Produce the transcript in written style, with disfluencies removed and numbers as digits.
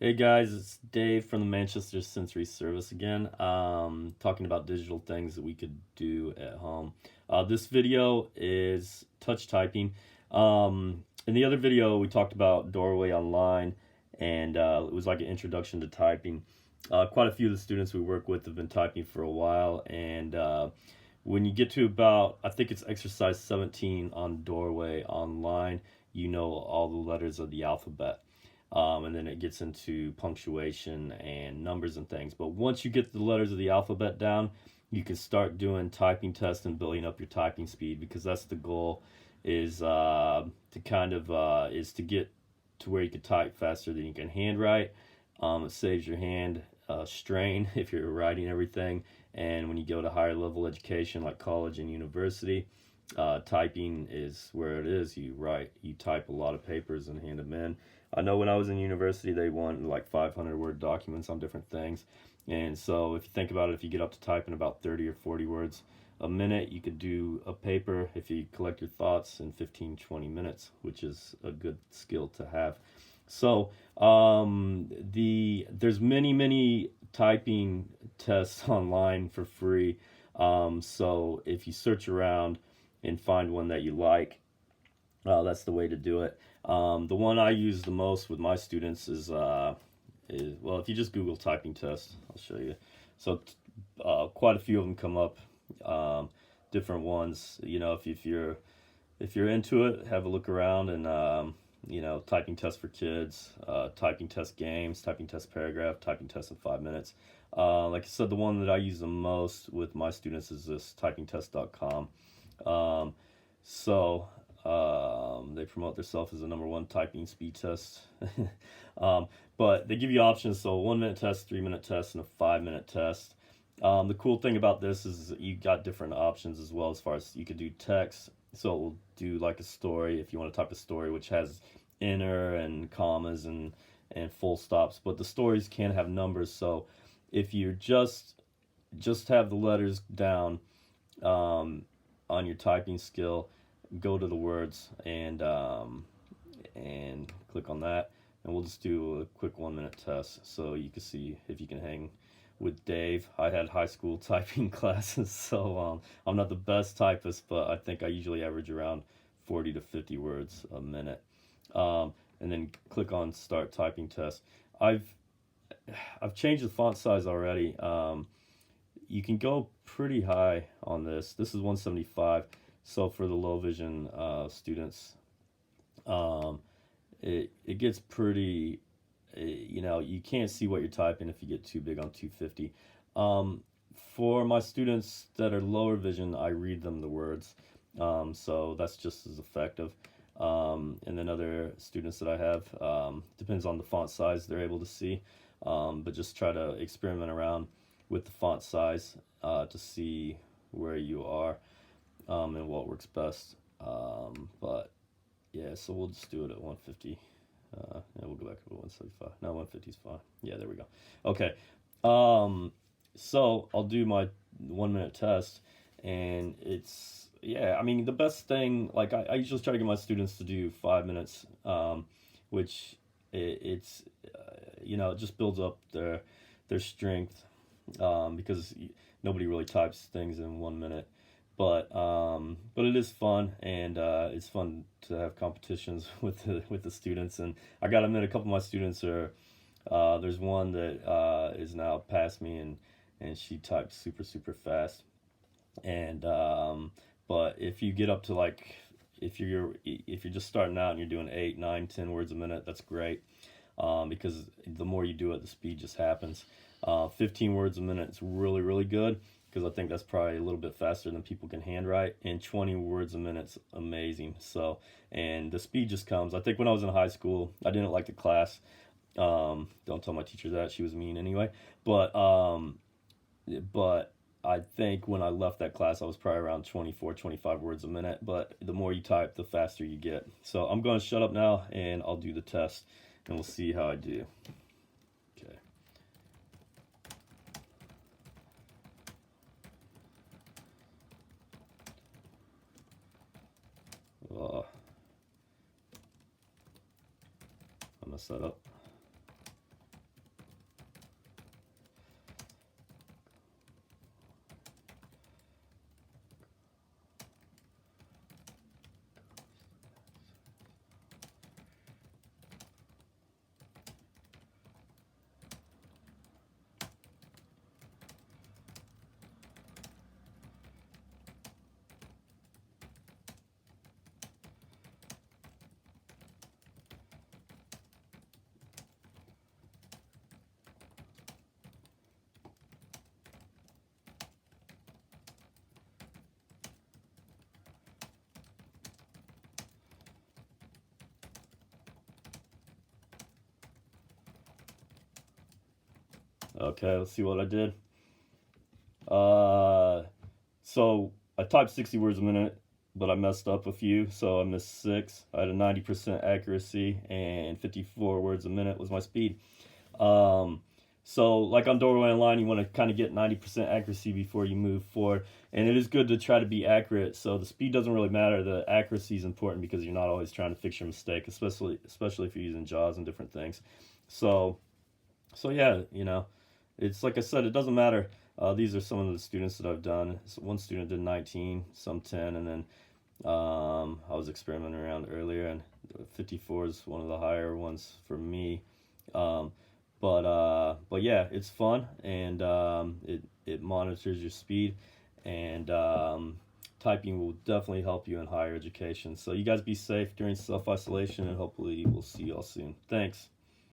Hey guys, it's Dave from the Manchester Sensory Service again. Talking about digital things that we could do at home. This video is touch typing. In the other video, we talked about Doorway Online, and it was like an introduction to typing. Quite a few of the students we work with have been typing for a while, and when you get to about, I think it's exercise 17 on Doorway Online, you know all the letters of the alphabet. And then it gets into punctuation and numbers and things. But once you get the letters of the alphabet down, you can start doing typing tests and building up your typing speed, because that's the goal, is is to get to where you can type faster than you can handwrite. It saves your hand strain if you're writing everything. And when you go to higher level education like college and university, typing is where it is. You type a lot of papers and hand them in. I know when I was in university, they want like 500 word documents on different things. And so if you think about it, if you get up to typing about 30 or 40 words a minute, you could do a paper if you collect your thoughts in 15-20 minutes, which is a good skill to have. So there's many typing tests online for free. So if you search around and find one that you like, that's the way to do it. The one I use the most with my students is, well, if you just Google typing test, I'll show you. So quite a few of them come up, different ones. You know, if you're into it, have a look around, and typing test for kids, typing test games, typing test paragraph, typing test in 5 minutes. Like I said, the one that I use the most with my students is this typingtest.com. Um, so they promote themselves as the number one typing speed test. um, but they give you options, so a 1 minute test, 3 minute test, and a 5 minute test. The cool thing about this is you got different options as well, as far as you could do text. So it will do like a story if you want to type a story, which has inner and commas and full stops. But the stories can have numbers. So if you just have the letters down on your typing skill, go to the words and click on that, and we'll just do a quick 1 minute test so you can see if you can hang with Dave. I had high school typing classes, so I'm not the best typist, but I think I usually average around 40 to 50 words a minute. And then click on start typing test. I've changed the font size already. You can go pretty high on this. This is 175. So for the low vision students, um, it gets pretty, you can't see what you're typing if you get too big on 250. Um, for my students that are lower vision, I read them the words, so that's just as effective. And then other students that I have, depends on the font size they're able to see, but just try to experiment around with the font size to see where you are, and what works best. But yeah, so we'll just do it at 150. And we'll go back to 175. No, 150 is fine. Yeah, there we go. Okay. So I'll do my 1 minute test, and yeah, I mean, the best thing, like, I usually try to get my students to do 5 minutes, which it's, it just builds up their strength, because nobody really types things in 1 minute. But it is fun, and it's fun to have competitions with the students. And I got to admit, a couple of my students are, there's one that is now past me, and she types super fast. And but if you get up to, like, if you're just starting out and you're doing 8, 9, 10 words a minute, that's great, because the more you do it, the speed just happens. 15 words a minute is really good, because I think that's probably a little bit faster than people can handwrite. And 20 words a minute's amazing. So, and the speed just comes. I think when I was in high school, I didn't like the class. Don't tell my teacher that, she was mean anyway. But I think when I left that class, I was probably around 24, 25 words a minute. But the more you type, the faster you get. So I'm going to shut up now, and I'll do the test, and we'll see how I do. Okay. Uh, I messed that up. Okay, let's see what I did. So I typed 60 words a minute, but I messed up a few, so I missed 6. I had a 90% accuracy, and 54 words a minute was my speed. Um, so, like on Doorway Online, you want to kind of get 90% accuracy before you move forward. And it is good to try to be accurate. So the speed doesn't really matter. The accuracy is important because you're not always trying to fix your mistake, especially if you're using JAWS and different things. So, so yeah, it's like I said, it doesn't matter. These are some of the students that I've done. So one student did 19, some 10, and then I was experimenting around earlier, and 54 is one of the higher ones for me. Um, but yeah, it's fun, and it monitors your speed, and typing will definitely help you in higher education. So you guys be safe during self isolation, and hopefully we'll see y'all soon. Thanks.